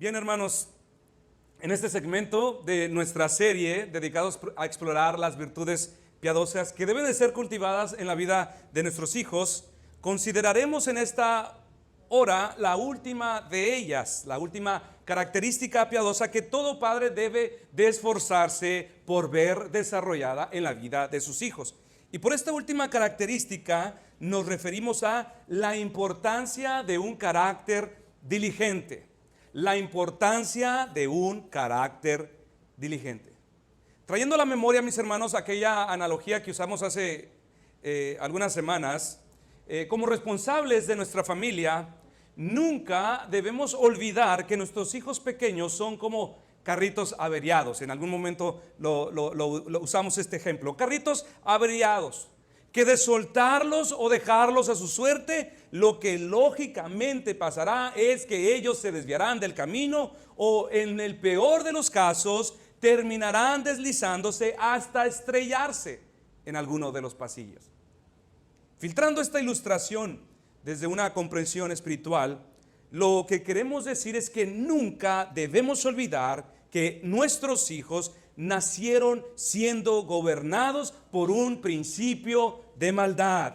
Bien, hermanos, en este segmento de nuestra serie dedicados a explorar las virtudes piadosas que deben de ser cultivadas en la vida de nuestros hijos, consideraremos en esta hora la última de ellas, la última característica piadosa que todo padre debe de esforzarse por ver desarrollada en la vida de sus hijos. Y por esta última característica nos referimos a la importancia de un carácter diligente. La importancia de un carácter diligente. Trayendo a la memoria, mis hermanos, aquella analogía que usamos hace algunas semanas, como responsables de nuestra familia, nunca debemos olvidar que nuestros hijos pequeños son como carritos averiados. En algún momento lo usamos este ejemplo. Carritos averiados, que de soltarlos o dejarlos a su suerte, lo que lógicamente pasará es que ellos se desviarán del camino o, en el peor de los casos, terminarán deslizándose hasta estrellarse en alguno de los pasillos. Filtrando esta ilustración desde una comprensión espiritual, lo que queremos decir es que nunca debemos olvidar que nuestros hijos nacieron siendo gobernados por un principio de maldad.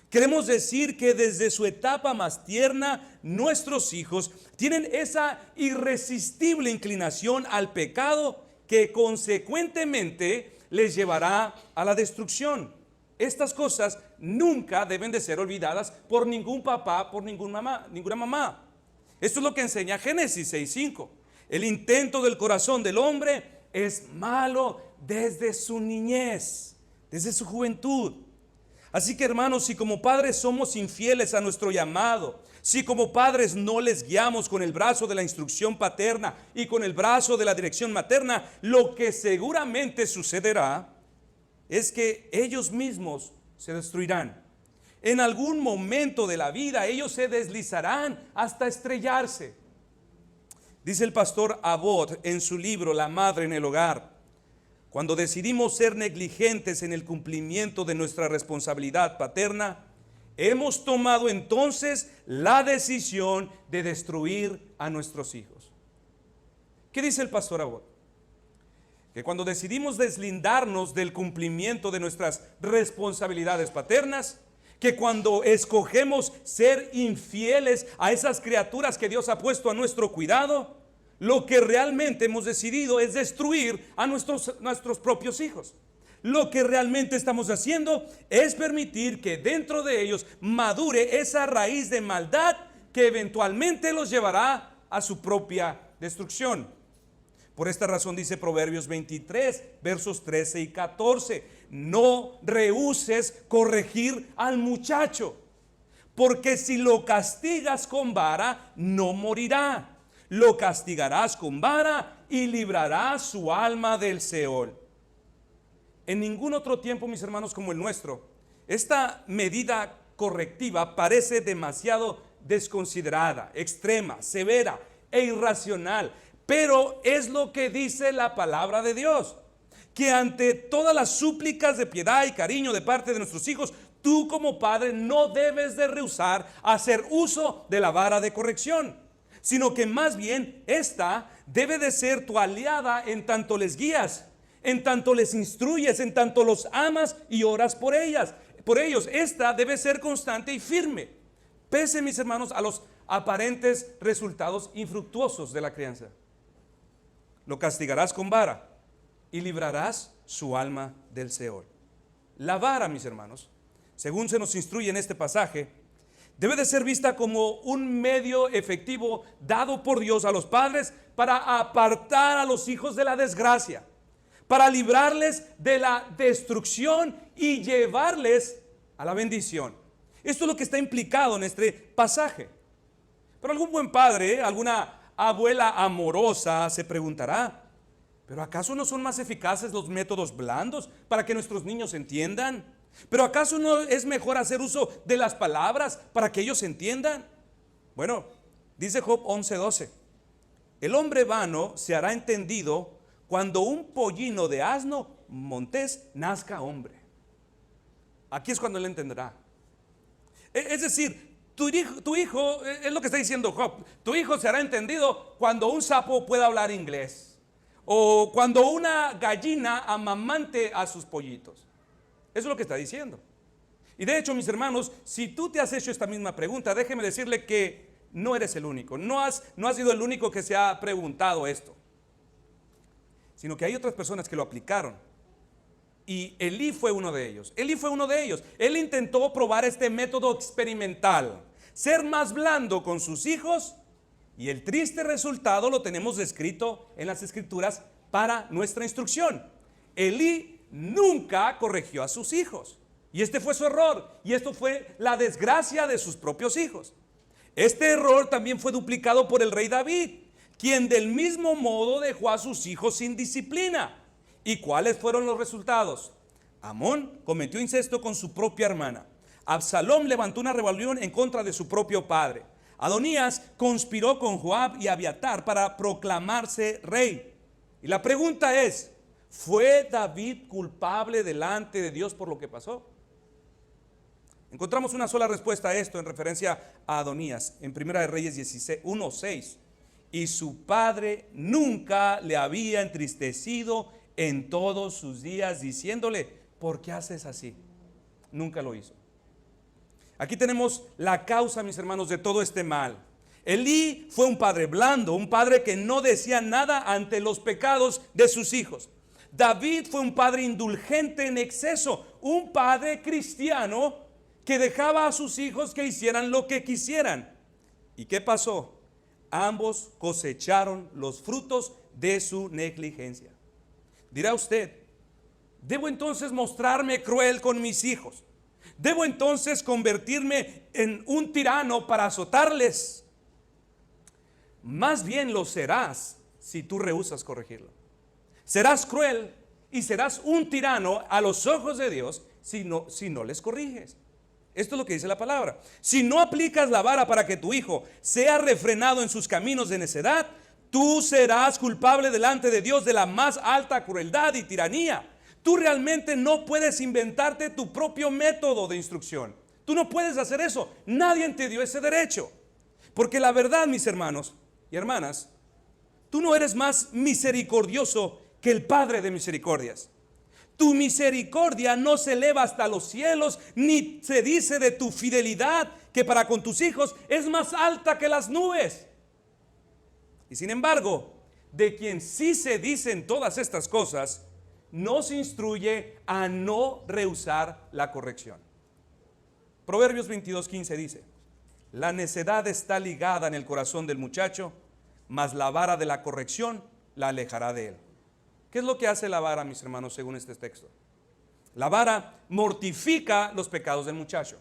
Queremos decir que desde su etapa más tierna, nuestros hijos tienen esa irresistible inclinación al pecado que consecuentemente les llevará a la destrucción. Estas cosas nunca deben de ser olvidadas por ningún papá, por ninguna mamá. Esto es lo que enseña Génesis 6:5. El intento del corazón del hombre es malo desde su niñez, desde su juventud. Así que, hermanos, si como padres somos infieles a nuestro llamado, si como padres no les guiamos con el brazo de la instrucción paterna y con el brazo de la dirección materna, lo que seguramente sucederá es que ellos mismos se destruirán. En algún momento de la vida ellos se deslizarán hasta estrellarse. Dice el pastor Abbott en su libro La madre en el hogar: cuando decidimos ser negligentes en el cumplimiento de nuestra responsabilidad paterna, hemos tomado entonces la decisión de destruir a nuestros hijos. ¿Qué dice el pastor Abbott? Que cuando decidimos deslindarnos del cumplimiento de nuestras responsabilidades paternas, que cuando escogemos ser infieles a esas criaturas que Dios ha puesto a nuestro cuidado, lo que realmente hemos decidido es destruir a nuestros propios hijos. Lo que realmente estamos haciendo es permitir que dentro de ellos madure esa raíz de maldad que eventualmente los llevará a su propia destrucción. Por esta razón dice Proverbios 23, versos 13 y 14: no rehúses corregir al muchacho, porque si lo castigas con vara, no morirá. Lo castigarás con vara y librarás su alma del Seol. En ningún otro tiempo, mis hermanos, como el nuestro, esta medida correctiva parece demasiado desconsiderada, extrema, severa e irracional. Pero es lo que dice la palabra de Dios, que ante todas las súplicas de piedad y cariño de parte de nuestros hijos, tú como padre no debes de rehusar hacer uso de la vara de corrección, sino que más bien esta debe de ser tu aliada en tanto les guías, en tanto les instruyes, en tanto los amas y oras por ellos. Esta debe ser constante y firme, pese, mis hermanos, a los aparentes resultados infructuosos de la crianza. Lo castigarás con vara y librarás su alma del Seol. La vara, mis hermanos, según se nos instruye en este pasaje, debe de ser vista como un medio efectivo dado por Dios a los padres para apartar a los hijos de la desgracia, para librarles de la destrucción y llevarles a la bendición. Esto es lo que está implicado en este pasaje. Pero algún buen padre, alguna abuela amorosa se preguntará: ¿pero acaso no son más eficaces los métodos blandos para que nuestros niños entiendan? ¿Pero acaso no es mejor hacer uso de las palabras para que ellos entiendan? Bueno, dice Job 11:12: el hombre vano se hará entendido cuando un pollino de asno montés nazca hombre. Aquí es cuando él entenderá. Es decir, Tu hijo, es lo que está diciendo Job, tu hijo será entendido cuando un sapo pueda hablar inglés o cuando una gallina amamante a sus pollitos. Eso es lo que está diciendo. Y de hecho, mis hermanos, si tú te has hecho esta misma pregunta, déjeme decirle que no eres el único. No has sido el único que se ha preguntado esto, sino que hay otras personas que lo aplicaron. Y Elí fue uno de ellos. Él intentó probar este método experimental, ser más blando con sus hijos, y el triste resultado lo tenemos descrito en las Escrituras para nuestra instrucción. Elí nunca corrigió a sus hijos, y este fue su error, y esto fue la desgracia de sus propios hijos. Este error también fue duplicado por el rey David, quien del mismo modo dejó a sus hijos sin disciplina. ¿Y cuáles fueron los resultados? Amón cometió incesto con su propia hermana. Absalón levantó una rebelión en contra de su propio padre. Adonías conspiró con Joab y Abiatar para proclamarse rey. Y la pregunta es, ¿fue David culpable delante de Dios por lo que pasó? Encontramos una sola respuesta a esto en referencia a Adonías en 1 de Reyes 1:6. Y su padre nunca le había entristecido en todos sus días, diciéndole, ¿por qué haces así? Nunca lo hizo. Aquí tenemos la causa, mis hermanos, de todo este mal. Elí fue un padre blando, un padre que no decía nada ante los pecados de sus hijos. David fue un padre indulgente en exceso, un padre cristiano que dejaba a sus hijos que hicieran lo que quisieran. ¿Y qué pasó? Ambos cosecharon los frutos de su negligencia. Dirá usted, ¿debo entonces mostrarme cruel con mis hijos? ¿Debo entonces convertirme en un tirano para azotarles? Más bien lo serás si tú rehusas corregirlo. Serás cruel y serás un tirano a los ojos de Dios si no les corriges. Esto es lo que dice la palabra. Si no aplicas la vara para que tu hijo sea refrenado en sus caminos de necedad, tú serás culpable delante de Dios de la más alta crueldad y tiranía. Tú realmente no puedes inventarte tu propio método de instrucción. Tú no puedes hacer eso. Nadie te dio ese derecho. Porque la verdad, mis hermanos y hermanas, tú no eres más misericordioso que el Padre de misericordias. Tu misericordia no se eleva hasta los cielos, ni se dice de tu fidelidad que para con tus hijos es más alta que las nubes. Y sin embargo, de quien sí se dicen todas estas cosas, nos instruye a no rehusar la corrección. Proverbios 22:15 dice, la necedad está ligada en el corazón del muchacho, mas la vara de la corrección la alejará de él. ¿Qué es lo que hace la vara, mis hermanos, según este texto? La vara mortifica los pecados del muchacho.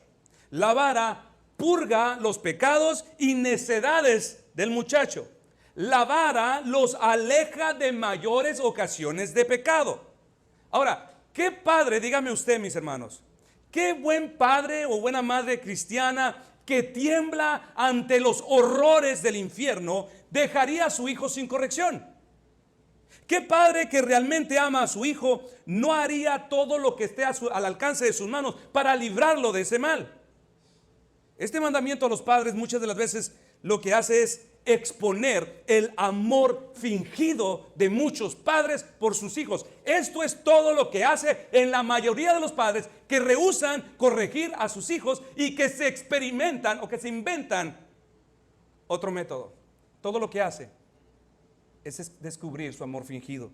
La vara purga los pecados y necedades del muchacho. La vara los aleja de mayores ocasiones de pecado. Ahora, ¿qué padre, dígame usted, mis hermanos, qué buen padre o buena madre cristiana que tiembla ante los horrores del infierno dejaría a su hijo sin corrección? ¿Qué padre que realmente ama a su hijo no haría todo lo que esté al alcance de sus manos para librarlo de ese mal? Este mandamiento a los padres muchas de las veces lo que hace es exponer el amor fingido de muchos padres por sus hijos. Esto es todo lo que hace en la mayoría de los padres que rehúsan corregir a sus hijos y que se experimentan o que se inventan otro método. Todo lo que hace es descubrir su amor fingido,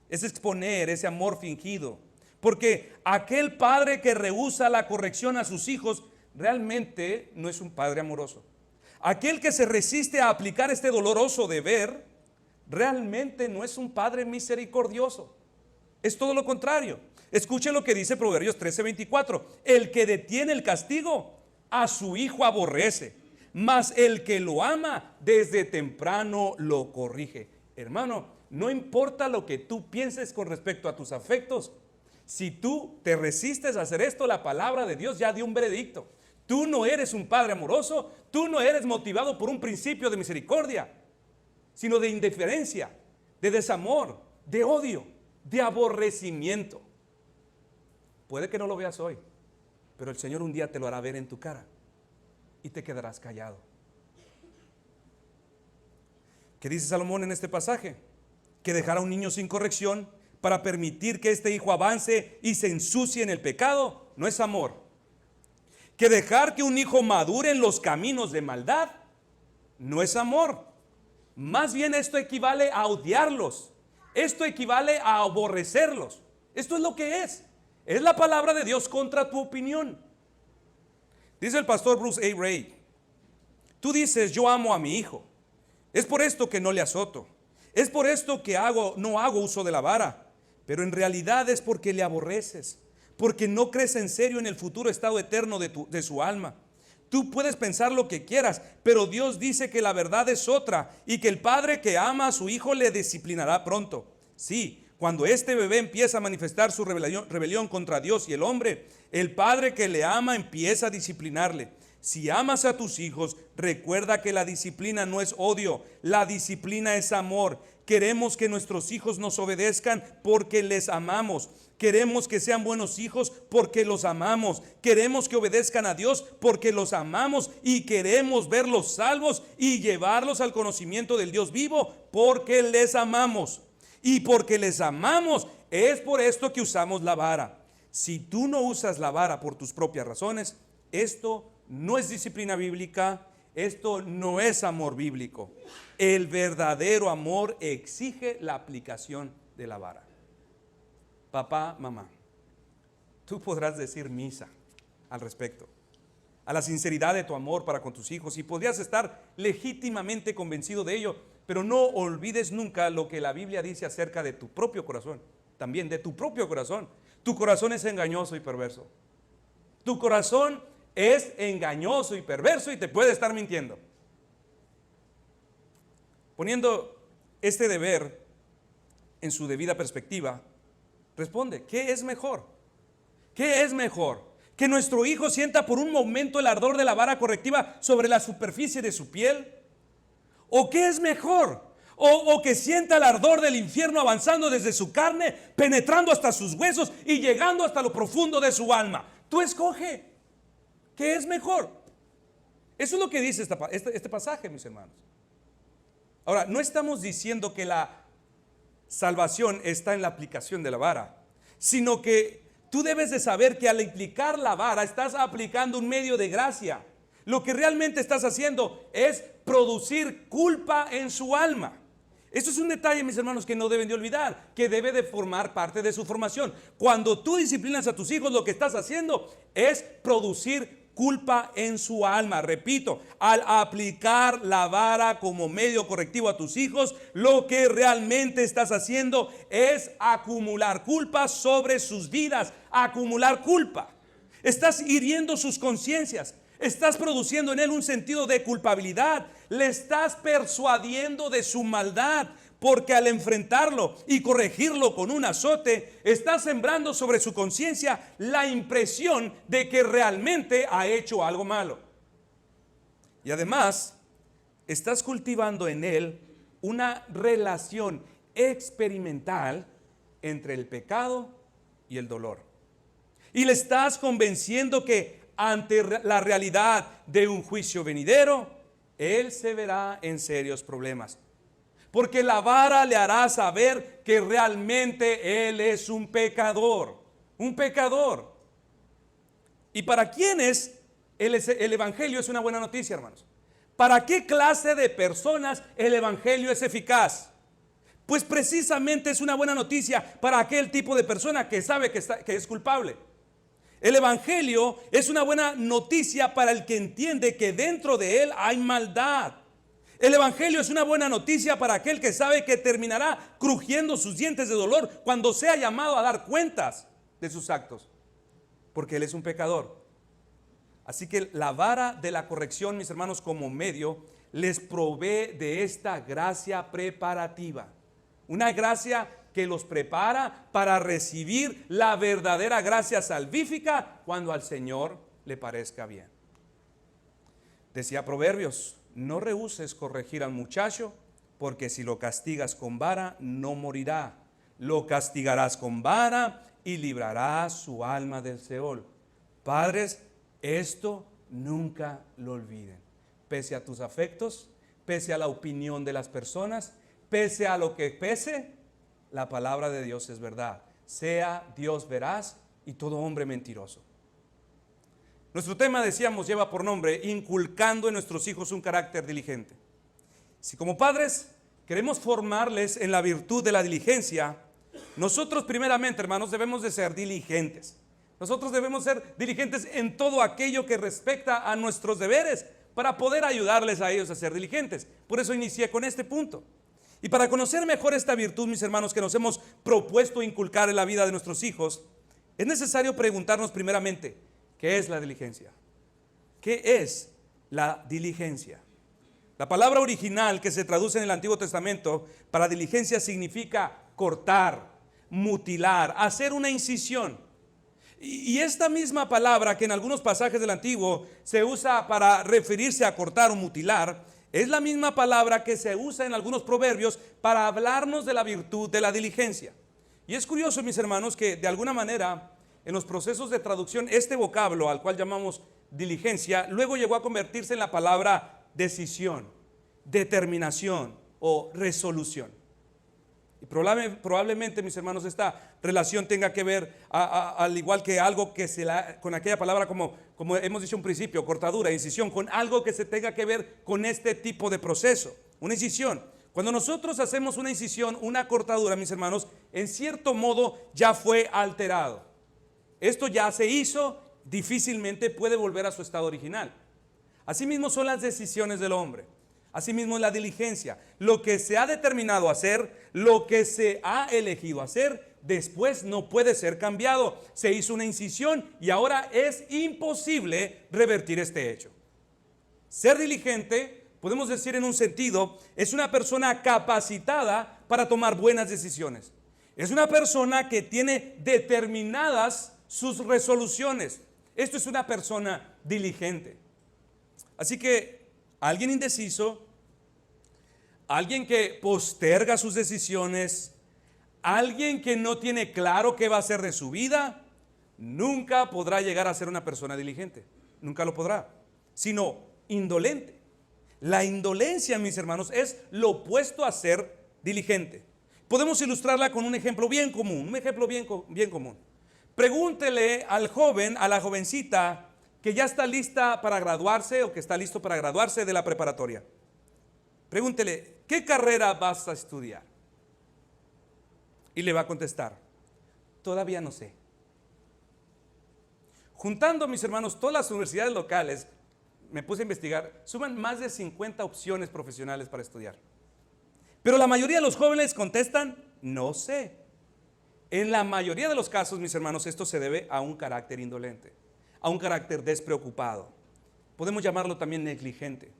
es exponer ese amor fingido, porque aquel padre que rehúsa la corrección a sus hijos realmente no es un padre amoroso. Aquel que se resiste a aplicar este doloroso deber realmente no es un padre misericordioso, es todo lo contrario. Escuche lo que dice Proverbios 13:24, el que detiene el castigo a su hijo aborrece, mas el que lo ama desde temprano lo corrige. Hermano, no importa lo que tú pienses con respecto a tus afectos, si tú te resistes a hacer esto, la palabra de Dios ya dio un veredicto. Tú no eres un padre amoroso, tú no eres motivado por un principio de misericordia, sino de indiferencia, de desamor, de odio, de aborrecimiento. Puede que no lo veas hoy, pero el Señor un día te lo hará ver en tu cara. y te quedarás callado. ¿Qué dice Salomón en este pasaje? Que dejar a un niño sin corrección para permitir que este hijo avance y se ensucie en el pecado no es amor. Que dejar que un hijo madure en los caminos de maldad no es amor. Más bien esto equivale a odiarlos. Esto equivale a aborrecerlos. Esto es lo que es. Es la palabra de Dios contra tu opinión. Dice el pastor Bruce A. Ray: tú dices, yo amo a mi hijo. Es por esto que no le azoto. Es por esto que no hago uso de la vara. Pero en realidad es porque le aborreces, porque no crees en serio en el futuro estado eterno de su alma. Tú puedes pensar lo que quieras, pero Dios dice que la verdad es otra y que el padre que ama a su hijo le disciplinará pronto. Sí, cuando este bebé empieza a manifestar su rebelión contra Dios y el hombre, el padre que le ama empieza a disciplinarle. Si amas a tus hijos, recuerda que la disciplina no es odio, la disciplina es amor. Queremos que nuestros hijos nos obedezcan porque les amamos. Queremos que sean buenos hijos porque los amamos. Queremos que obedezcan a Dios porque los amamos. Y queremos verlos salvos y llevarlos al conocimiento del Dios vivo porque les amamos. Y porque les amamos, es por esto que usamos la vara. Si tú no usas la vara por tus propias razones, esto no es disciplina bíblica, esto no es amor bíblico. El verdadero amor exige la aplicación de la vara. Papá, mamá, tú podrás decir misa al respecto, a la sinceridad de tu amor para con tus hijos, y podrías estar legítimamente convencido de ello, pero no olvides nunca lo que la Biblia dice acerca de tu propio corazón, también de tu propio corazón. Tu corazón es engañoso y perverso. Tu corazón es engañoso y perverso y te puede estar mintiendo. Poniendo este deber en su debida perspectiva, responde, ¿qué es mejor? ¿Qué es mejor? ¿Que nuestro hijo sienta por un momento el ardor de la vara correctiva sobre la superficie de su piel? ¿O qué es mejor? ¿O que sienta el ardor del infierno avanzando desde su carne, penetrando hasta sus huesos y llegando hasta lo profundo de su alma? Tú escoge. ¿Qué es mejor? Eso es lo que dice este pasaje, mis hermanos. Ahora, no estamos diciendo que la salvación está en la aplicación de la vara, sino que tú debes de saber que al aplicar la vara estás aplicando un medio de gracia. Lo que realmente estás haciendo es producir culpa en su alma. Esto es un detalle, mis hermanos, que no deben de olvidar, que debe de formar parte de su formación. Cuando tú disciplinas a tus hijos, lo que estás haciendo es producir culpa en su alma. Repito, al aplicar la vara como medio correctivo a tus hijos, lo que realmente estás haciendo es acumular culpa sobre sus vidas, acumular culpa. Estás hiriendo sus conciencias. Estás produciendo en él un sentido de culpabilidad. Le estás persuadiendo de su maldad, porque al enfrentarlo y corregirlo con un azote, estás sembrando sobre su conciencia la impresión de que realmente ha hecho algo malo. Y además, estás cultivando en él una relación experimental entre el pecado y el dolor. Y le estás convenciendo que ante la realidad de un juicio venidero, él se verá en serios problemas. Porque la vara le hará saber que realmente él es un pecador. Un pecador. ¿Y para quiénes el evangelio es una buena noticia, hermanos? ¿Para qué clase de personas el evangelio es eficaz? Pues precisamente es una buena noticia para aquel tipo de persona que sabe que es culpable. El evangelio es una buena noticia para el que entiende que dentro de él hay maldad. El evangelio es una buena noticia para aquel que sabe que terminará crujiendo sus dientes de dolor cuando sea llamado a dar cuentas de sus actos, porque él es un pecador. Así que la vara de la corrección, mis hermanos, como medio, les provee de esta gracia preparativa. Una gracia que los prepara para recibir la verdadera gracia salvífica cuando al Señor le parezca bien. Decía Proverbios: no rehúses corregir al muchacho, porque si lo castigas con vara no morirá. Lo castigarás con vara y librarás su alma del Seol. Padres, esto nunca lo olviden. Pese a tus afectos, pese a la opinión de las personas, pese a lo que pese, la palabra de Dios es verdad. Sea Dios veraz y todo hombre mentiroso. Nuestro tema, decíamos, lleva por nombre inculcando en nuestros hijos un carácter diligente. Si como padres queremos formarles en la virtud de la diligencia, nosotros primeramente, hermanos, debemos de ser diligentes. Nosotros debemos ser diligentes en todo aquello que respecta a nuestros deberes para poder ayudarles a ellos a ser diligentes. Por eso inicié con este punto. Y para conocer mejor esta virtud, mis hermanos, que nos hemos propuesto inculcar en la vida de nuestros hijos, es necesario preguntarnos primeramente, ¿qué es la diligencia? ¿Qué es la diligencia? La palabra original que se traduce en el Antiguo Testamento para diligencia significa cortar, mutilar, hacer una incisión. Y esta misma palabra que en algunos pasajes del Antiguo se usa para referirse a cortar o mutilar, es la misma palabra que se usa en algunos proverbios para hablarnos de la virtud de la diligencia. Y es curioso, mis hermanos, que de alguna manera en los procesos de traducción este vocablo al cual llamamos diligencia luego llegó a convertirse en la palabra decisión, determinación o resolución. Y probablemente, mis hermanos, esta relación tenga que ver al igual que algo que con aquella palabra como hemos dicho en un principio, cortadura, incisión, con algo que se tenga que ver con este tipo de proceso, una incisión. Cuando nosotros hacemos una incisión, una cortadura, mis hermanos, en cierto modo ya fue alterado. Esto ya se hizo, difícilmente puede volver a su estado original. Asimismo son las decisiones del hombre. Asimismo es la diligencia. Lo que se ha determinado hacer, lo que se ha elegido hacer, después no puede ser cambiado. Se hizo una incisión y ahora es imposible revertir este hecho. Ser diligente, podemos decir en un sentido, es una persona capacitada para tomar buenas decisiones. Es una persona que tiene determinadas sus resoluciones. Esto es una persona diligente. Así que alguien indeciso, alguien que posterga sus decisiones, alguien que no tiene claro qué va a hacer de su vida, nunca podrá llegar a ser una persona diligente. Nunca lo podrá, sino indolente. La indolencia, mis hermanos, es lo opuesto a ser diligente. Podemos ilustrarla con un ejemplo bien común, bien común. Pregúntele al joven, a la jovencita, que ya está lista para graduarse o que está listo para graduarse de la preparatoria. Pregúntele, ¿qué carrera vas a estudiar? Y le va a contestar, todavía no sé. Juntando, mis hermanos, todas las universidades locales, me puse a investigar, suman más de 50 opciones profesionales para estudiar. Pero la mayoría de los jóvenes contestan, no sé. En la mayoría de los casos, mis hermanos, esto se debe a un carácter indolente, a un carácter despreocupado. Podemos llamarlo también negligente.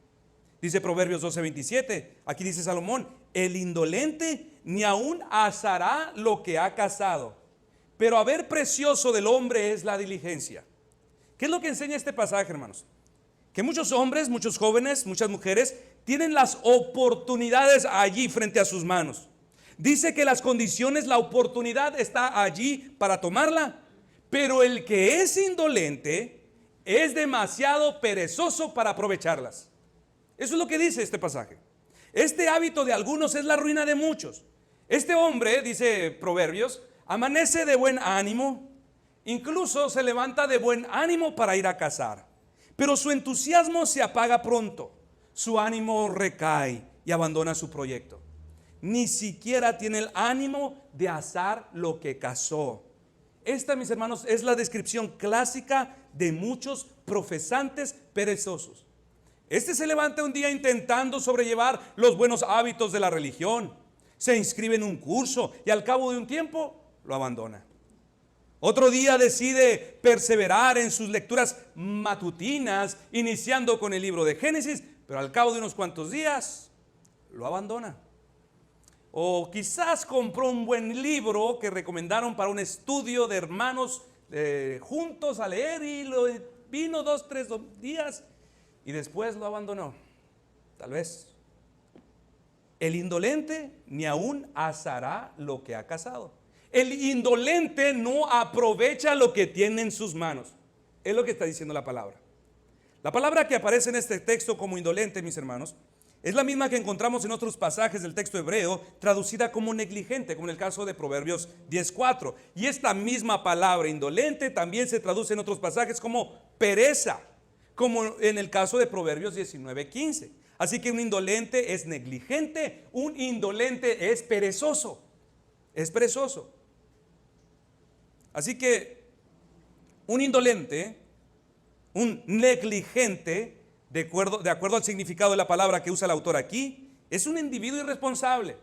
Dice Proverbios 12:27, aquí dice Salomón, el indolente ni aún asará lo que ha cazado, pero haber precioso del hombre es la diligencia. ¿Qué es lo que enseña este pasaje, hermanos? Que muchos hombres, muchos jóvenes, muchas mujeres tienen las oportunidades allí frente a sus manos. Dice que las condiciones, la oportunidad está allí para tomarla, pero el que es indolente es demasiado perezoso para aprovecharlas. Eso es lo que dice este pasaje. Este hábito de algunos es la ruina de muchos. Este hombre, dice Proverbios, amanece de buen ánimo, incluso se levanta de buen ánimo para ir a cazar, pero su entusiasmo se apaga pronto, su ánimo recae y abandona su proyecto. Ni siquiera tiene el ánimo de asar lo que cazó. Esta, mis hermanos, es la descripción clásica de muchos profesantes perezosos. Este se levanta un día intentando sobrellevar los buenos hábitos de la religión. Se inscribe en un curso y al cabo de un tiempo lo abandona. Otro día decide perseverar en sus lecturas matutinas, iniciando con el libro de Génesis, pero al cabo de unos cuantos días lo abandona. O quizás compró un buen libro que recomendaron para un estudio de hermanos juntos a leer y lo vino 2-3 días y después lo abandonó. Tal vez. El indolente ni aún asará lo que ha cazado. El indolente no aprovecha lo que tiene en sus manos. Es lo que está diciendo la palabra. La palabra que aparece en este texto como indolente, mis hermanos, es la misma que encontramos en otros pasajes del texto hebreo, traducida como negligente, como en el caso de Proverbios 10:4. Y esta misma palabra indolente también se traduce en otros pasajes como pereza, como en el caso de Proverbios 19:15. Así que un indolente es negligente, un indolente es perezoso. Es perezoso. Así que un indolente, un negligente, de acuerdo al significado de la palabra que usa el autor aquí, es un individuo irresponsable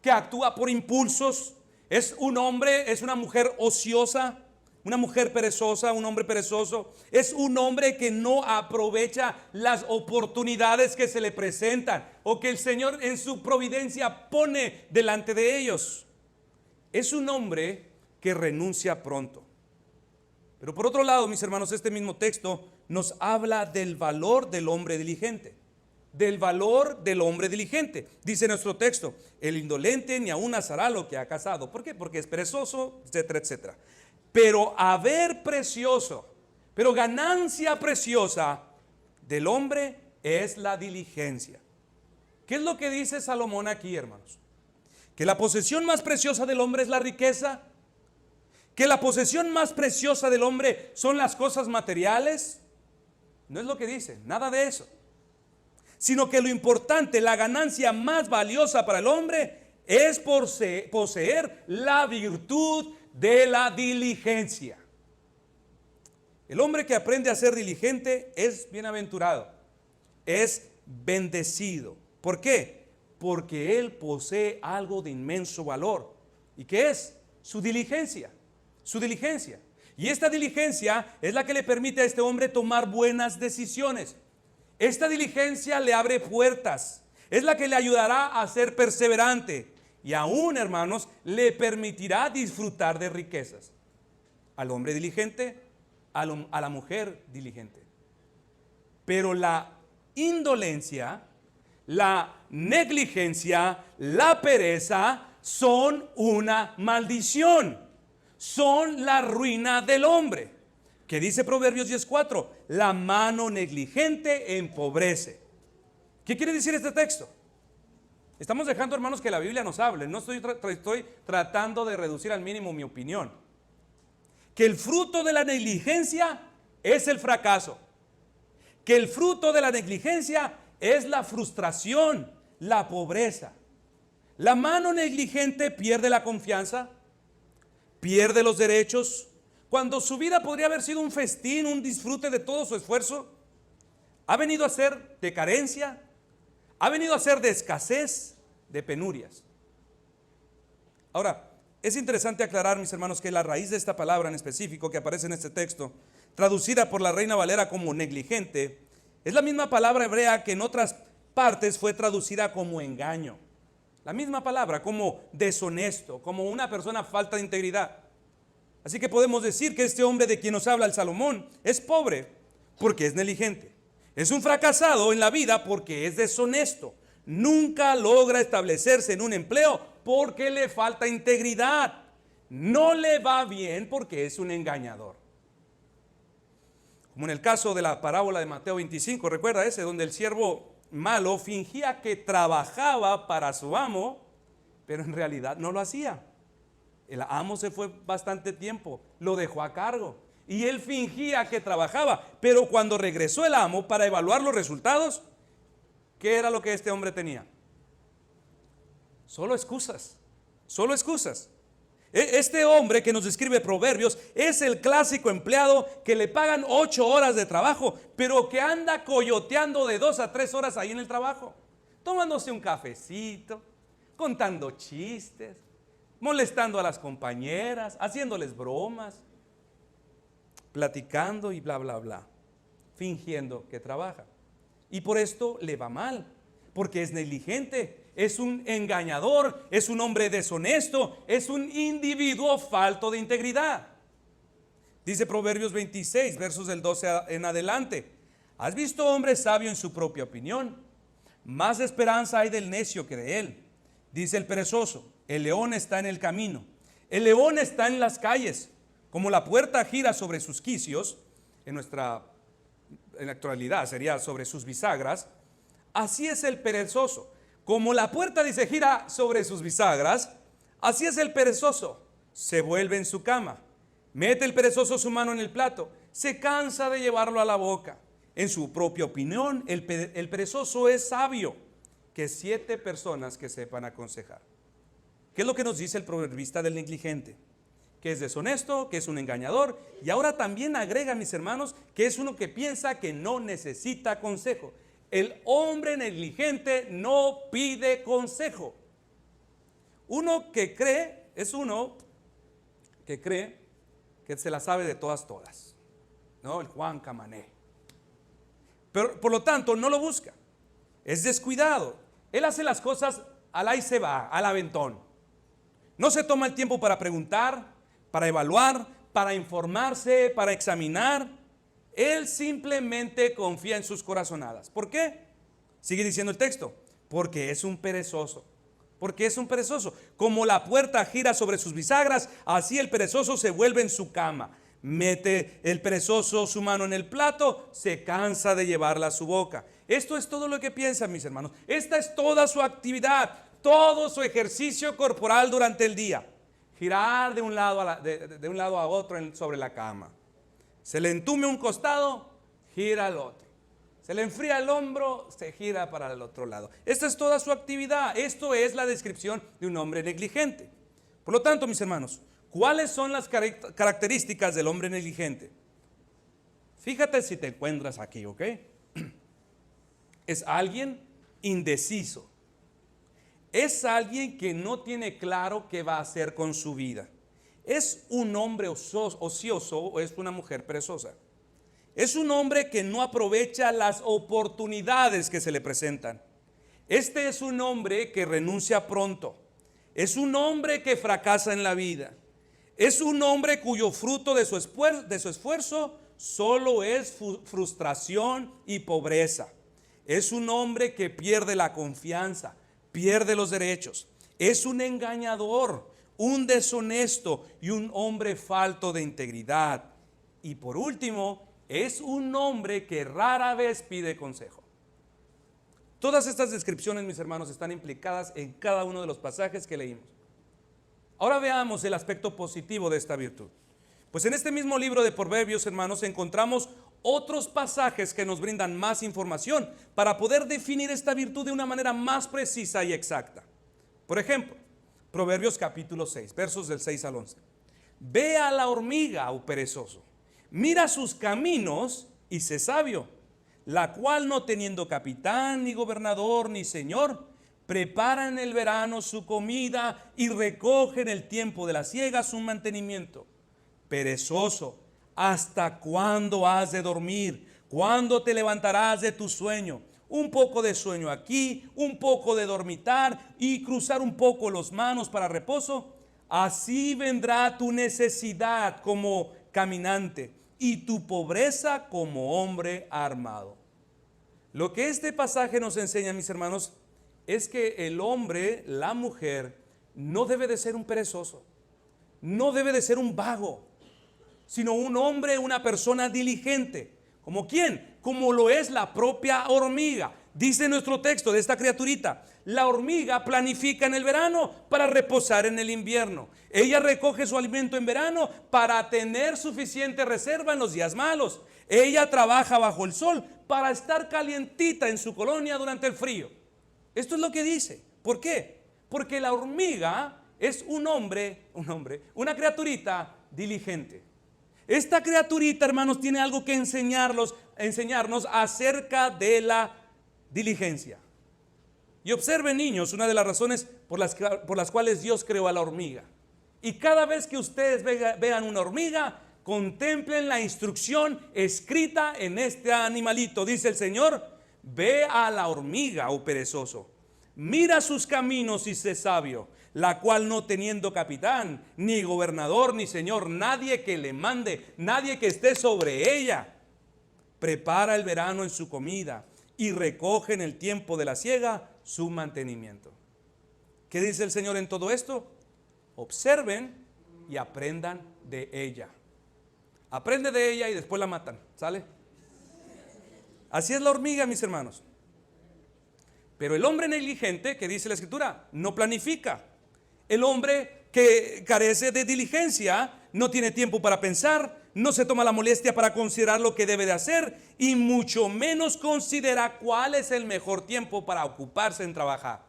que actúa por impulsos. Es un hombre, es una mujer ociosa, una mujer perezosa, un hombre perezoso. Es un hombre que no aprovecha las oportunidades que se le presentan o que el Señor en su providencia pone delante de ellos. Es un hombre que renuncia pronto. Pero por otro lado, mis hermanos, este mismo texto nos habla del valor del hombre diligente. Del valor del hombre diligente. Dice nuestro texto: el indolente ni aún asará lo que ha cazado. ¿Por qué? Porque es perezoso, etcétera, etcétera. Pero ganancia preciosa del hombre es la diligencia. ¿Qué es lo que dice Salomón aquí, hermanos? Que la posesión más preciosa del hombre es la riqueza. Que la posesión más preciosa del hombre son las cosas materiales. No es lo que dice, nada de eso. Sino que lo importante, la ganancia más valiosa para el hombre es poseer la virtud de la diligencia. El hombre que aprende a ser diligente es bienaventurado, es bendecido. ¿Por qué? Porque él posee algo de inmenso valor. ¿Y qué es? Su diligencia. Su diligencia. Y esta diligencia es la que le permite a este hombre tomar buenas decisiones. Esta diligencia le abre puertas. Es la que le ayudará a ser perseverante. Y aún, hermanos, le permitirá disfrutar de riquezas. Al hombre diligente, a la mujer diligente. Pero la indolencia, la negligencia, la pereza son una maldición. Son la ruina del hombre. Que dice Proverbios 10:4, la mano negligente empobrece. ¿Qué quiere decir este texto? Estamos dejando, hermanos, que la Biblia nos hable. No estoy tratando de reducir al mínimo mi opinión. Que el fruto de la negligencia es el fracaso. Que el fruto de la negligencia es la frustración, la pobreza. La mano negligente pierde la confianza, pierde los derechos, cuando su vida podría haber sido un festín, un disfrute de todo su esfuerzo. Ha venido a ser de carencia, ha venido a ser de escasez, de penurias. Ahora, es interesante aclarar, mis hermanos, que la raíz de esta palabra en específico que aparece en este texto, traducida por la Reina Valera como negligente, es la misma palabra hebrea que en otras partes fue traducida como engaño. La misma palabra, como deshonesto, como una persona falta de integridad. Así que podemos decir que este hombre de quien nos habla el Salomón es pobre porque es negligente. Es un fracasado en la vida porque es deshonesto. Nunca logra establecerse en un empleo porque le falta integridad. No le va bien porque es un engañador. Como en el caso de la parábola de Mateo 25, recuerda ese, donde el siervo malo fingía que trabajaba para su amo, pero en realidad no lo hacía. El amo se fue bastante tiempo, lo dejó a cargo y él fingía que trabajaba, pero cuando regresó el amo para evaluar los resultados, ¿qué era lo que este hombre tenía? Solo excusas, solo excusas. Este hombre que nos describe Proverbios es el clásico empleado que le pagan 8 horas de trabajo, pero que anda coyoteando de 2 a 3 horas ahí en el trabajo, tomándose un cafecito, contando chistes, molestando a las compañeras, haciéndoles bromas, platicando y bla, bla, bla, fingiendo que trabaja. Y por esto le va mal, porque es negligente, es un engañador, es un hombre deshonesto, es un individuo falto de integridad. Dice Proverbios 26, versos del 12 en adelante: ¿has visto hombre sabio en su propia opinión? Más esperanza hay del necio que de él. Dice el perezoso: el león está en el camino, el león está en las calles. Como la puerta gira sobre sus quicios, en nuestra en la actualidad sería sobre sus bisagras, así es el perezoso. Como la puerta, dice, gira sobre sus bisagras, así es el perezoso. Se vuelve en su cama. Mete el perezoso su mano en el plato. Se cansa de llevarlo a la boca. En su propia opinión, el perezoso es sabio que 7 personas que sepan aconsejar. ¿Qué es lo que nos dice el proverbista del negligente? Que es deshonesto, que es un engañador, y ahora también agrega, mis hermanos, que es uno que piensa que no necesita consejo. El hombre negligente no pide consejo. Uno que cree, es uno que cree que se la sabe de todas, ¿no? El Juan Camané. Pero por lo tanto no lo busca. Es descuidado. Él hace las cosas al ahí se va, al aventón. No se toma el tiempo para preguntar, para evaluar, para informarse, para examinar. Él simplemente confía en sus corazonadas. ¿Por qué? Sigue diciendo el texto. Porque es un perezoso. Porque es un perezoso. Como la puerta gira sobre sus bisagras, así el perezoso se vuelve en su cama. Mete el perezoso su mano en el plato, se cansa de llevarla a su boca. Esto es todo lo que piensan, mis hermanos. Esta es toda su actividad, todo su ejercicio corporal durante el día. Girar de un lado a otro sobre la cama. Se le entume un costado, gira al otro. Se le enfría el hombro, se gira para el otro lado. Esta es toda su actividad. Esto es la descripción de un hombre negligente. Por lo tanto, mis hermanos, ¿cuáles son las características del hombre negligente? Fíjate si te encuentras aquí, ¿ok? Es alguien indeciso. Es alguien que no tiene claro qué va a hacer con su vida. Es un hombre ocioso o es una mujer perezosa. Es un hombre que no aprovecha las oportunidades que se le presentan. Este es un hombre que renuncia pronto. Es un hombre que fracasa en la vida. Es un hombre cuyo fruto de su esfuerzo solo es frustración y pobreza. Es un hombre que pierde la confianza, pierde los derechos. Es un engañador, un deshonesto y un hombre falto de integridad. Y por último, es un hombre que rara vez pide consejo. Todas estas descripciones, mis hermanos, están implicadas en cada uno de los pasajes que leímos. Ahora veamos el aspecto positivo de esta virtud. Pues en este mismo libro de Proverbios, hermanos, encontramos otros pasajes que nos brindan más información para poder definir esta virtud de una manera más precisa y exacta. Por ejemplo, Proverbios capítulo 6, versos del 6 al 11. Ve a la hormiga, oh perezoso, mira sus caminos y sé sabio, la cual no teniendo capitán, ni gobernador, ni señor, prepara en el verano su comida y recoge en el tiempo de la siega su mantenimiento. Perezoso, ¿hasta cuándo has de dormir? ¿Cuándo te levantarás de tu sueño? Un poco de sueño aquí, un poco de dormitar y cruzar un poco las manos para reposo. Así vendrá tu necesidad como caminante y tu pobreza como hombre armado. Lo que este pasaje nos enseña, mis hermanos, es que el hombre, la mujer, no debe de ser un perezoso, no debe de ser un vago, sino un hombre, una persona diligente. ¿Como quién? Como lo es la propia hormiga. Dice nuestro texto de esta criaturita: la hormiga planifica en el verano para reposar en el invierno. Ella recoge su alimento en verano para tener suficiente reserva en los días malos. Ella trabaja bajo el sol para estar calientita en su colonia durante el frío. Esto es lo que dice. ¿Por qué? Porque la hormiga es una criaturita diligente. Esta criaturita, hermanos, tiene algo que enseñarnos acerca de la diligencia. Y observen, niños, una de las razones por las cuales Dios creó a la hormiga. Y cada vez que ustedes vean una hormiga, contemplen la instrucción escrita en este animalito. Dice el Señor: ve a la hormiga, oh perezoso, mira sus caminos y sé sabio, la cual no teniendo capitán, ni gobernador, ni señor, nadie que le mande, nadie que esté sobre ella, prepara el verano en su comida y recoge en el tiempo de la siega su mantenimiento. ¿Qué dice el Señor en todo esto? Observen y aprendan de ella. Aprende de ella y después la matan, ¿sale? Así es la hormiga, mis hermanos. Pero el hombre negligente, que dice la Escritura, no planifica. El hombre que carece de diligencia no tiene tiempo para pensar, no se toma la molestia para considerar lo que debe de hacer y mucho menos considera cuál es el mejor tiempo para ocuparse en trabajar.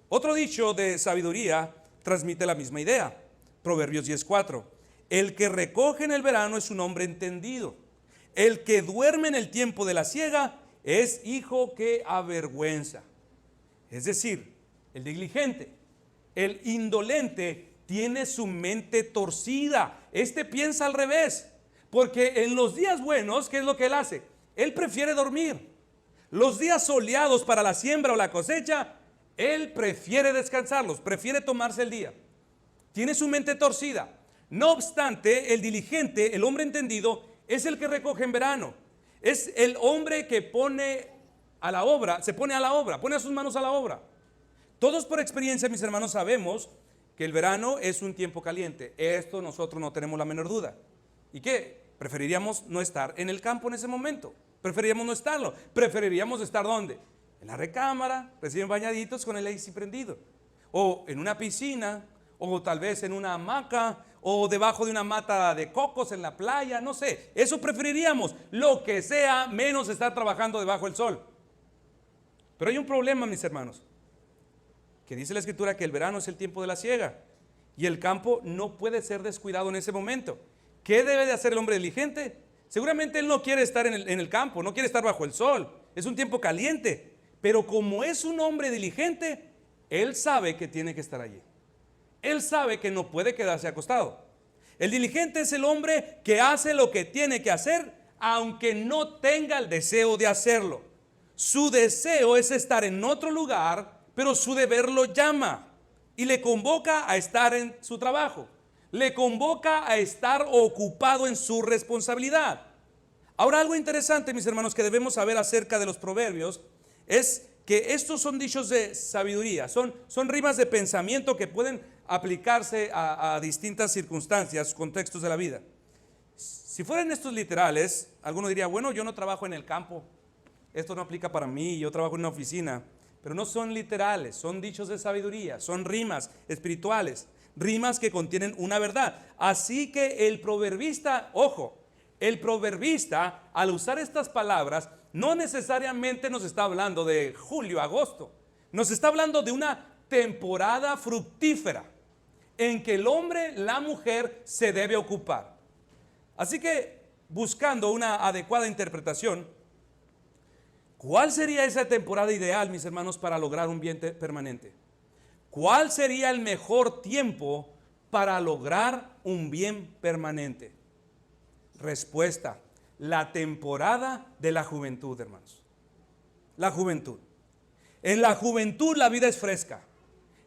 Otro dicho de sabiduría transmite la misma idea. Proverbios 10:4. El que recoge en el verano es un hombre entendido. El que duerme en el tiempo de la siega es hijo que avergüenza. Es decir, el negligente, el indolente tiene su mente torcida. Este piensa al revés, porque en los días buenos, ¿qué es lo que él hace? Él prefiere dormir. Los días soleados para la siembra o la cosecha, él prefiere descansarlos, prefiere tomarse el día. Tiene su mente torcida. No obstante, el diligente, el hombre entendido, es el que recoge en verano. Es el hombre que pone a la obra, se pone a la obra, pone a sus manos a la obra. Todos por experiencia, mis hermanos, sabemos que el verano es un tiempo caliente. Esto nosotros no tenemos la menor duda. ¿Y qué? Preferiríamos no estar en el campo en ese momento. Preferiríamos no estarlo. Preferiríamos estar ¿dónde? En la recámara, recién bañaditos con el AC prendido. O en una piscina, o tal vez en una hamaca, o debajo de una mata de cocos en la playa, no sé. Eso preferiríamos. Lo que sea, menos estar trabajando debajo del sol. Pero hay un problema, mis hermanos, que dice la Escritura que el verano es el tiempo de la siega y el campo no puede ser descuidado en ese momento. ¿Qué debe de hacer el hombre diligente? Seguramente él no quiere estar en el campo, no quiere estar bajo el sol. Es un tiempo caliente, pero como es un hombre diligente, él sabe que tiene que estar allí. Él sabe que no puede quedarse acostado. El diligente es el hombre que hace lo que tiene que hacer, aunque no tenga el deseo de hacerlo. Su deseo es estar en otro lugar, pero su deber lo llama y le convoca a estar en su trabajo. Le convoca a estar ocupado en su responsabilidad. Ahora, algo interesante, mis hermanos, que debemos saber acerca de los proverbios es que estos son dichos de sabiduría, son rimas de pensamiento que pueden aplicarse a distintas circunstancias, contextos de la vida. Si fueran estos literales, alguno diría, bueno, yo no trabajo en el campo, esto no aplica para mí, yo trabajo en una oficina. Pero no son literales, son dichos de sabiduría, son rimas espirituales, rimas que contienen una verdad. Así que el proverbista, ojo, el proverbista al usar estas palabras no necesariamente nos está hablando de julio, agosto, nos está hablando de una temporada fructífera en que el hombre, la mujer se debe ocupar. Así que buscando una adecuada interpretación, ¿cuál sería esa temporada ideal, mis hermanos, para lograr un bien permanente? ¿Cuál sería el mejor tiempo para lograr un bien permanente? Respuesta: la temporada de la juventud, hermanos. La juventud. En la juventud la vida es fresca,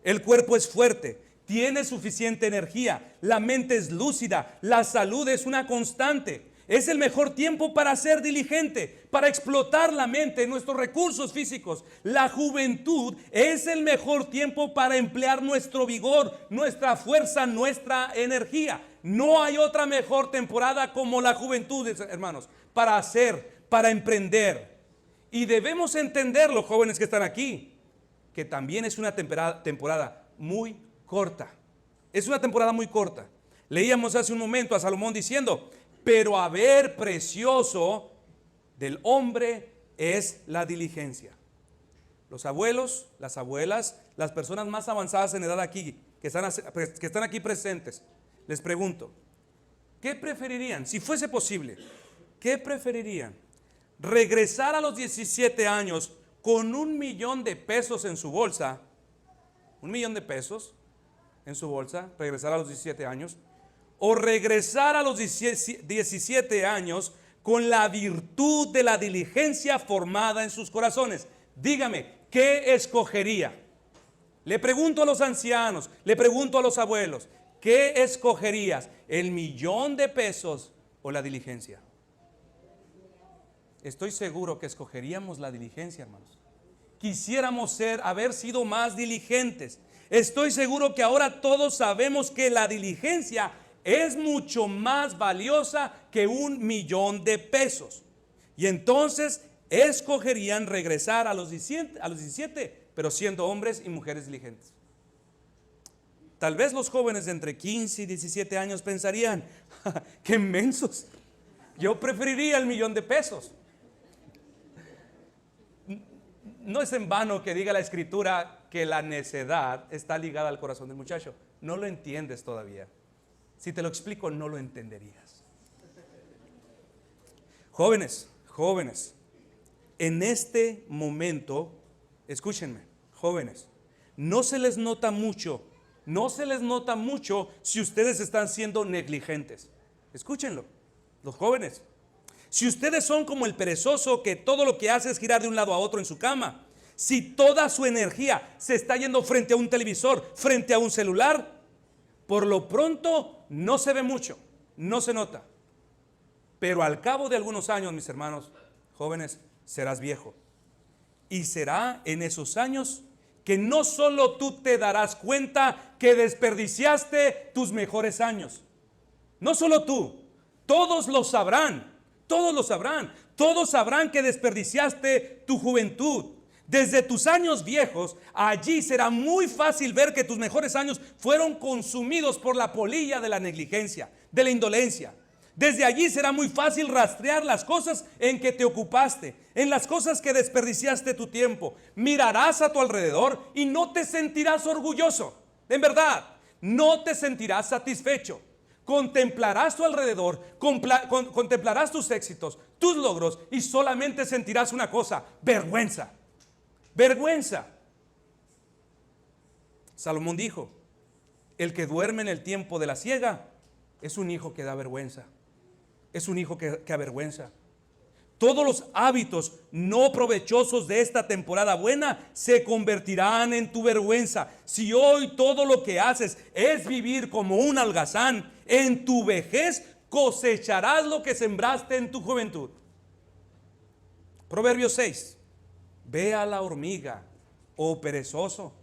el cuerpo es fuerte, tiene suficiente energía, la mente es lúcida, la salud es una constante. Es el mejor tiempo para ser diligente, para explotar la mente, nuestros recursos físicos. La juventud es el mejor tiempo para emplear nuestro vigor, nuestra fuerza, nuestra energía. No hay otra mejor temporada como la juventud, hermanos, para hacer, para emprender. Y debemos entender, los jóvenes que están aquí, que también es una temporada muy corta. Es una temporada muy corta. Leíamos hace un momento a Salomón diciendo: pero haber precioso del hombre es la diligencia. Los abuelos, las abuelas, las personas más avanzadas en edad aquí, que están aquí presentes, les pregunto, ¿qué preferirían? Si fuese posible, ¿qué preferirían? ¿Regresar a los 17 años con $1,000,000 en su bolsa? $1,000,000 en su bolsa, regresar a los 17 años. O regresar a los 17 años con la virtud de la diligencia formada en sus corazones. Dígame, ¿qué escogería? Le pregunto a los ancianos, le pregunto a los abuelos, ¿qué escogerías? ¿El $1,000,000 o la diligencia? Estoy seguro que escogeríamos la diligencia, hermanos. Quisiéramos haber sido más diligentes. Estoy seguro que ahora todos sabemos que la diligencia es mucho más valiosa que $1,000,000. Y entonces escogerían regresar a los 17, pero siendo hombres y mujeres diligentes. Tal vez los jóvenes de entre 15 y 17 años pensarían: ¡qué mensos! Yo preferiría el $1,000,000. No es en vano que diga la Escritura que la necedad está ligada al corazón del muchacho. No lo entiendes todavía. Si te lo explico, no lo entenderías. Jóvenes, en este momento, escúchenme, jóvenes, no se les nota mucho si ustedes están siendo negligentes. Escúchenlo, los jóvenes. Si ustedes son como el perezoso que todo lo que hace es girar de un lado a otro en su cama, si toda su energía se está yendo frente a un televisor, frente a un celular, por lo pronto no se ve mucho, no se nota. Pero al cabo de algunos años, mis hermanos jóvenes, serás viejo. Y será en esos años que no solo tú te darás cuenta que desperdiciaste tus mejores años. No solo tú, todos lo sabrán. Todos sabrán que desperdiciaste tu juventud. Desde tus años viejos, allí será muy fácil ver que tus mejores años fueron consumidos por la polilla de la negligencia, de la indolencia. Desde allí será muy fácil rastrear las cosas en que te ocupaste, en las cosas que desperdiciaste tu tiempo. Mirarás a tu alrededor y no te sentirás orgulloso. En verdad, no te sentirás satisfecho. Contemplarás tu alrededor, contemplarás tus éxitos, tus logros, y solamente sentirás una cosa: vergüenza. Vergüenza. Salomón dijo: el que duerme en el tiempo de la siega es un hijo que da vergüenza. Es un hijo que avergüenza. Todos los hábitos no provechosos de esta temporada buena se convertirán en tu vergüenza. Si hoy todo lo que haces es vivir como un holgazán, en tu vejez cosecharás lo que sembraste en tu juventud. Proverbios 6. Ve a la hormiga, oh perezoso,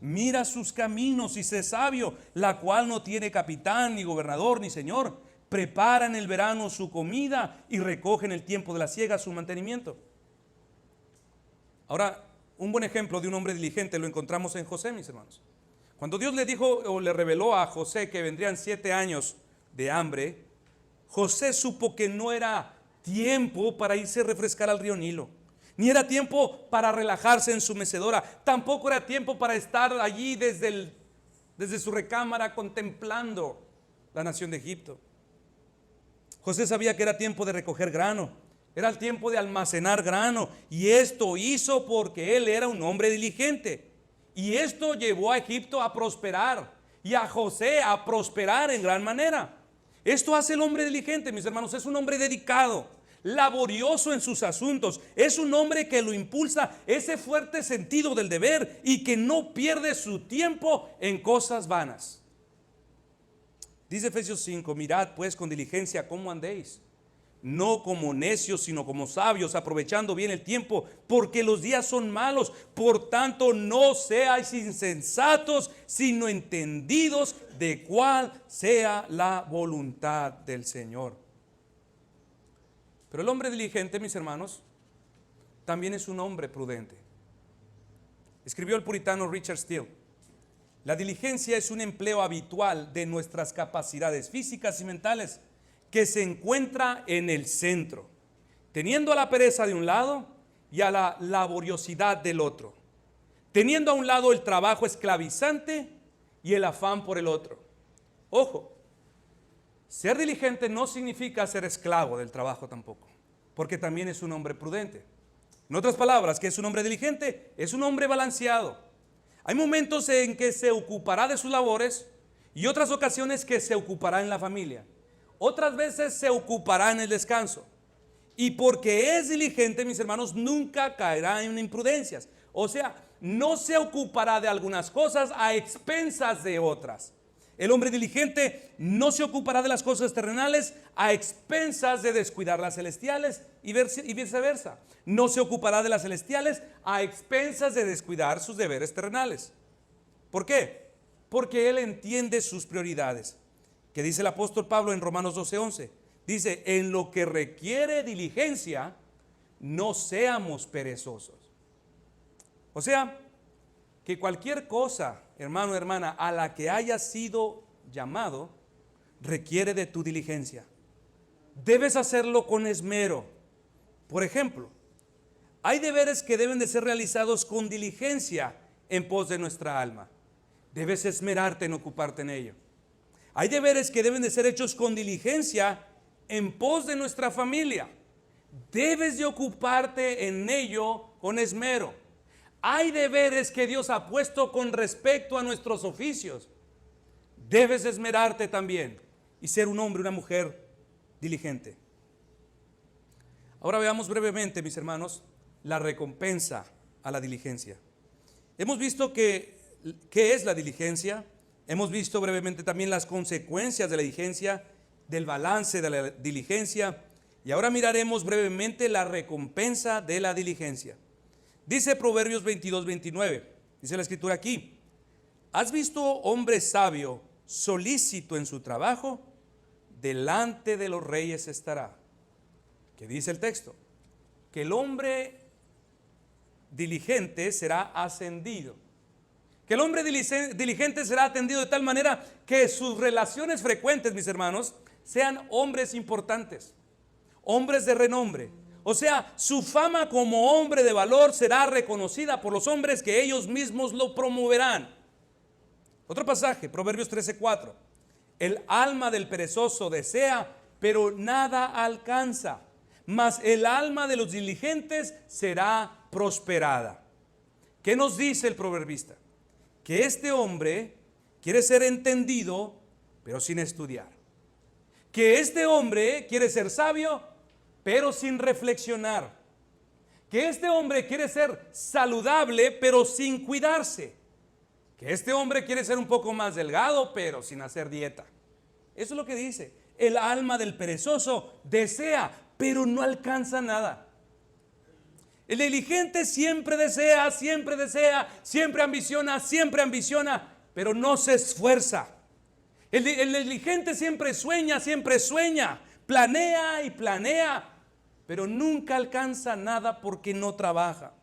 mira sus caminos y sé sabio, la cual no tiene capitán, ni gobernador, ni señor. Prepara en el verano su comida y recoge en el tiempo de la siega su mantenimiento. Ahora, un buen ejemplo de un hombre diligente lo encontramos en José, mis hermanos. Cuando Dios le dijo o le reveló a José que vendrían 7 años de hambre, José supo que no era tiempo para irse a refrescar al río Nilo, ni era tiempo para relajarse en su mecedora, tampoco era tiempo para estar allí desde su recámara contemplando la nación de Egipto. José sabía que era tiempo de recoger grano, era el tiempo de almacenar grano, y esto hizo porque él era un hombre diligente. Y esto llevó a Egipto a prosperar y a José a prosperar en gran manera. Esto hace el hombre diligente, mis hermanos. Es un hombre dedicado, laborioso en sus asuntos. Es un hombre que lo impulsa ese fuerte sentido del deber y que no pierde su tiempo en cosas vanas. Dice Efesios 5: mirad pues con diligencia cómo andéis, no como necios, sino como sabios, aprovechando bien el tiempo, porque los días son malos. Por tanto, no seáis insensatos, sino entendidos de cuál sea la voluntad del Señor. Pero el hombre diligente, mis hermanos, también es un hombre prudente. Escribió el puritano Richard Steele: la diligencia es un empleo habitual de nuestras capacidades físicas y mentales que se encuentra en el centro, teniendo a la pereza de un lado y a la laboriosidad del otro, teniendo a un lado el trabajo esclavizante y el afán por el otro. Ojo, ser diligente no significa ser esclavo del trabajo tampoco, porque también es un hombre prudente. En otras palabras, ¿qué es un hombre diligente? Es un hombre balanceado. Hay momentos en que se ocupará de sus labores y otras ocasiones que se ocupará en la familia. Otras veces se ocupará en el descanso. Y porque es diligente, mis hermanos, nunca caerá en imprudencias. O sea, no se ocupará de algunas cosas a expensas de otras. El hombre diligente no se ocupará de las cosas terrenales a expensas de descuidar las celestiales y viceversa. No se ocupará de las celestiales a expensas de descuidar sus deberes terrenales. ¿Por qué? Porque él entiende sus prioridades. Que dice el apóstol Pablo en Romanos 12:11. Dice: en lo que requiere diligencia, no seamos perezosos. O sea, que cualquier cosa, hermano, hermana, a la que hayas sido llamado, requiere de tu diligencia. Debes hacerlo con esmero. Por ejemplo, hay deberes que deben de ser realizados con diligencia en pos de nuestra alma. Debes esmerarte en ocuparte en ello. Hay deberes que deben de ser hechos con diligencia en pos de nuestra familia. Debes de ocuparte en ello con esmero. Hay deberes que Dios ha puesto con respecto a nuestros oficios. Debes esmerarte también y ser un hombre, una mujer diligente. Ahora veamos brevemente, mis hermanos, la recompensa a la diligencia. Hemos visto qué es la diligencia. Hemos visto brevemente también las consecuencias de la diligencia, del balance de la diligencia. Y ahora miraremos brevemente la recompensa de la diligencia. Dice Proverbios 22:29, dice la escritura aquí: ¿has visto hombre sabio solícito en su trabajo? Delante de los reyes estará. ¿Qué dice el texto? Que el hombre diligente será ascendido. Que el hombre diligente será atendido de tal manera que sus relaciones frecuentes, mis hermanos, sean hombres importantes, hombres de renombre. O sea, su fama como hombre de valor será reconocida por los hombres que ellos mismos lo promoverán. Otro pasaje, Proverbios 13:4. El alma del perezoso desea, pero nada alcanza, mas el alma de los diligentes será prosperada. ¿Qué nos dice el proverbista? Que este hombre quiere ser entendido, pero sin estudiar. Que este hombre quiere ser sabio, pero sin reflexionar. Que este hombre quiere ser saludable, pero sin cuidarse. Que este hombre quiere ser un poco más delgado, pero sin hacer dieta. Eso es lo que dice. El alma del perezoso desea, pero no alcanza nada. El diligente siempre desea, siempre ambiciona, pero no se esfuerza. El diligente siempre sueña, planea y planea, pero nunca alcanza nada porque no trabaja.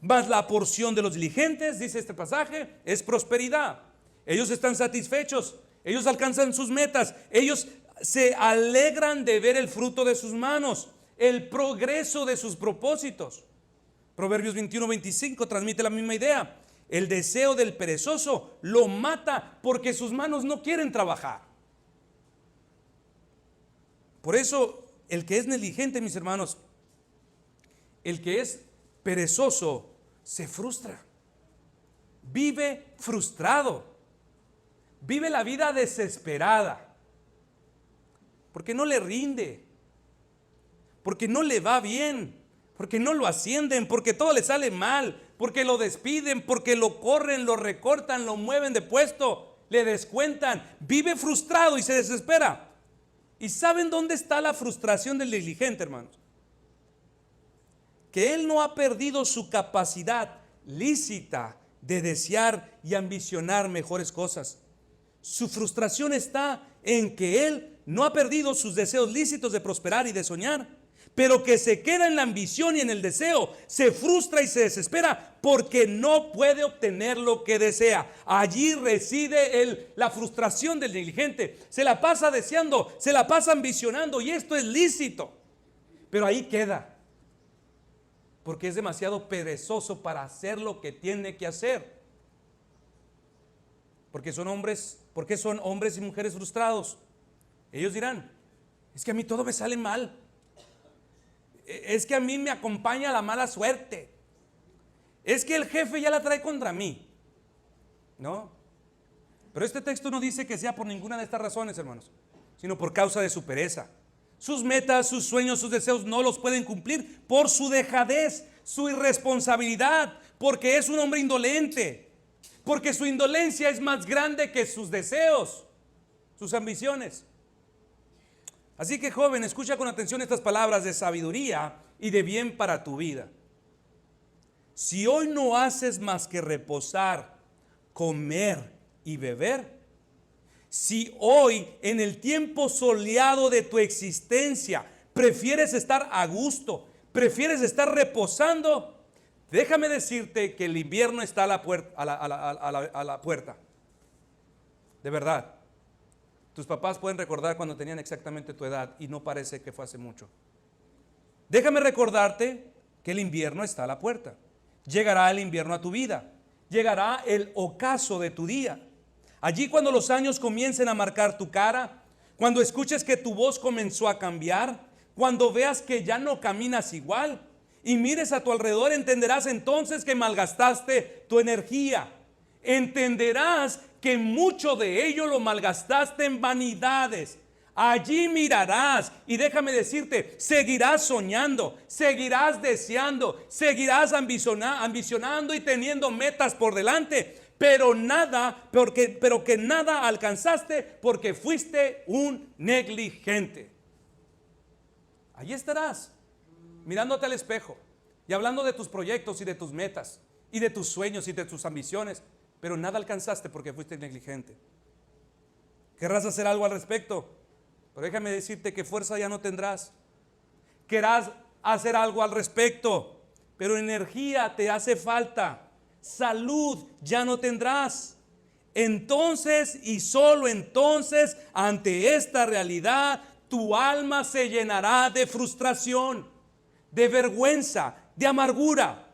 Mas la porción de los diligentes, dice este pasaje, es prosperidad. Ellos están satisfechos, ellos alcanzan sus metas, ellos se alegran de ver el fruto de sus manos, el progreso de sus propósitos. Proverbios 21:25 transmite la misma idea. El deseo del perezoso lo mata porque sus manos no quieren trabajar. Por eso, el que es negligente, mis hermanos, el que es perezoso, se frustra. Vive frustrado. Vive la vida desesperada. Porque no le rinde. Porque no le va bien. Porque no lo ascienden. Porque todo le sale mal. Porque lo despiden. Porque lo corren, lo recortan, lo mueven de puesto. Le descuentan. Vive frustrado y se desespera. ¿Y saben dónde está la frustración del negligente, hermanos? Que él no ha perdido su capacidad lícita de desear y ambicionar mejores cosas. Su frustración está en que él no ha perdido sus deseos lícitos de prosperar y de soñar, pero que se queda en la ambición y en el deseo, se frustra y se desespera porque no puede obtener lo que desea. Allí reside la frustración del negligente. Se la pasa deseando, se la pasa ambicionando, y esto es lícito, pero ahí queda. Porque es demasiado perezoso para hacer lo que tiene que hacer. Porque son hombres y mujeres frustrados. Ellos dirán: es que a mí todo me sale mal. Es que a mí me acompaña la mala suerte. Es que el jefe ya la trae contra mí. No. Pero este texto no dice que sea por ninguna de estas razones, hermanos, sino por causa de su pereza. Sus metas, sus sueños, sus deseos no los pueden cumplir por su dejadez, su irresponsabilidad, porque es un hombre indolente, porque su indolencia es más grande que sus deseos, sus ambiciones. Así que, joven, escucha con atención estas palabras de sabiduría y de bien para tu vida. Si hoy no haces más que reposar, comer y beber, si hoy en el tiempo soleado de tu existencia prefieres estar a gusto, ¿Prefieres estar reposando? Déjame decirte que el invierno está a la puerta, a la puerta. De verdad. Tus papás pueden recordar cuando tenían exactamente tu edad y no parece que fue hace mucho. Déjame recordarte que el invierno está a la puerta. Llegará el invierno a tu vida. Llegará el ocaso de tu día. Allí cuando los años comiencen a marcar tu cara, cuando escuches que tu voz comenzó a cambiar, cuando veas que ya no caminas igual y mires a tu alrededor, entenderás entonces que malgastaste tu energía. Entenderás que mucho de ello lo malgastaste en vanidades. Allí mirarás y déjame decirte, seguirás soñando, seguirás deseando, seguirás ambicionando y teniendo metas por delante, pero que nada alcanzaste porque fuiste un negligente. Allí estarás, mirándote al espejo y hablando de tus proyectos y de tus metas y de tus sueños y de tus ambiciones, pero nada alcanzaste porque fuiste negligente. Querrás hacer algo al respecto, pero déjame decirte que fuerza ya no tendrás. Querrás hacer algo al respecto, pero energía te hace falta. Salud ya no tendrás. Entonces y solo entonces, ante esta realidad, tu alma se llenará de frustración, de vergüenza, de amargura.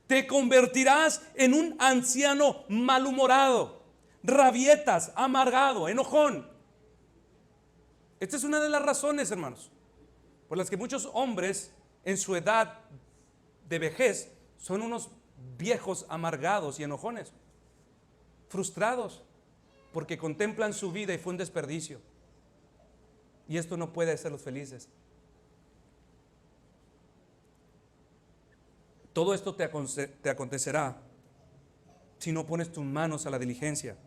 Te convertirás en un anciano malhumorado, rabietas, amargado, enojón. Esta es una de las razones, hermanos, por las que muchos hombres en su edad de vejez son unos viejos amargados y enojones, frustrados, porque contemplan su vida y fue un desperdicio. Y esto no puede hacerlos felices. Todo esto te acontecerá si no pones tus manos a la diligencia.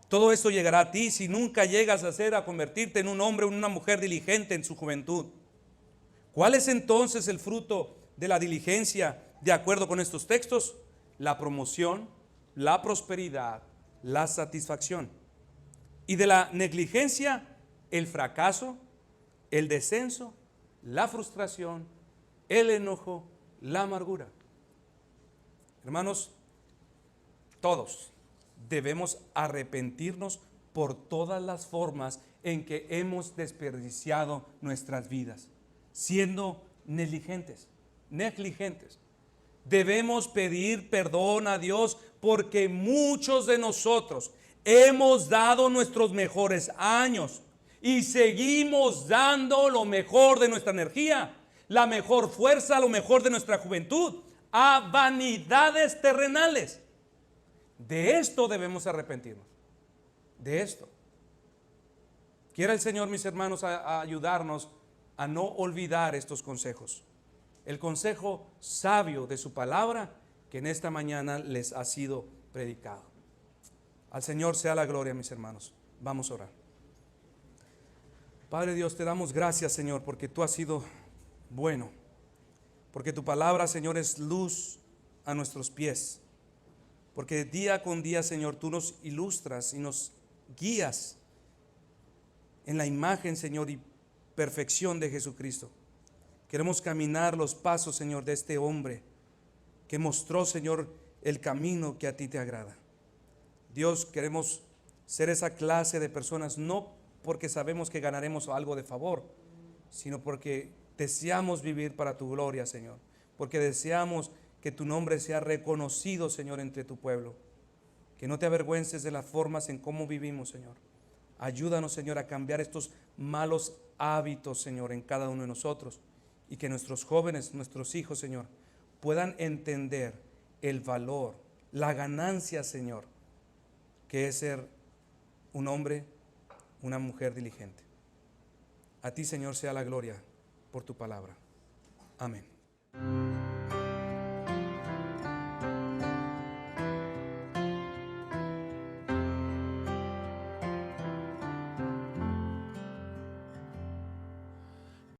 Todo esto llegará a ti si nunca llegas a convertirte en un hombre o en una mujer diligente en su juventud. ¿Cuál es entonces el fruto de la diligencia de acuerdo con estos textos? La promoción, la prosperidad, la satisfacción. Y de la negligencia, el fracaso, el descenso, la frustración, el enojo, la amargura. Hermanos, todos debemos arrepentirnos por todas las formas en que hemos desperdiciado nuestras vidas, siendo negligentes. Debemos pedir perdón a Dios porque muchos de nosotros hemos dado nuestros mejores años y seguimos dando lo mejor de nuestra energía, la mejor fuerza, lo mejor de nuestra juventud a vanidades terrenales. De esto debemos arrepentirnos. De esto. Quiera el Señor, mis hermanos, a ayudarnos a no olvidar estos consejos. El consejo sabio de su palabra que en esta mañana les ha sido predicado. Al Señor sea la gloria, mis hermanos. Vamos a orar. Padre Dios, te damos gracias, Señor, porque tú has sido bueno. Porque tu palabra, Señor, es luz a nuestros pies. Porque día con día, Señor, tú nos ilustras y nos guías en la imagen, Señor, y perfección de Jesucristo. Queremos caminar los pasos, Señor, de este hombre que mostró, Señor, el camino que a ti te agrada. Dios, queremos ser esa clase de personas, no porque sabemos que ganaremos algo de favor, sino porque deseamos vivir para tu gloria, Señor. Porque deseamos que tu nombre sea reconocido, Señor, entre tu pueblo. Que no te avergüences de las formas en cómo vivimos, Señor. Ayúdanos, Señor, a cambiar estos malos hábitos, Señor, en cada uno de nosotros. Y que nuestros jóvenes, nuestros hijos, Señor, puedan entender el valor, la ganancia, Señor, que es ser un hombre, una mujer diligente. A ti, Señor, sea la gloria por tu palabra. Amén.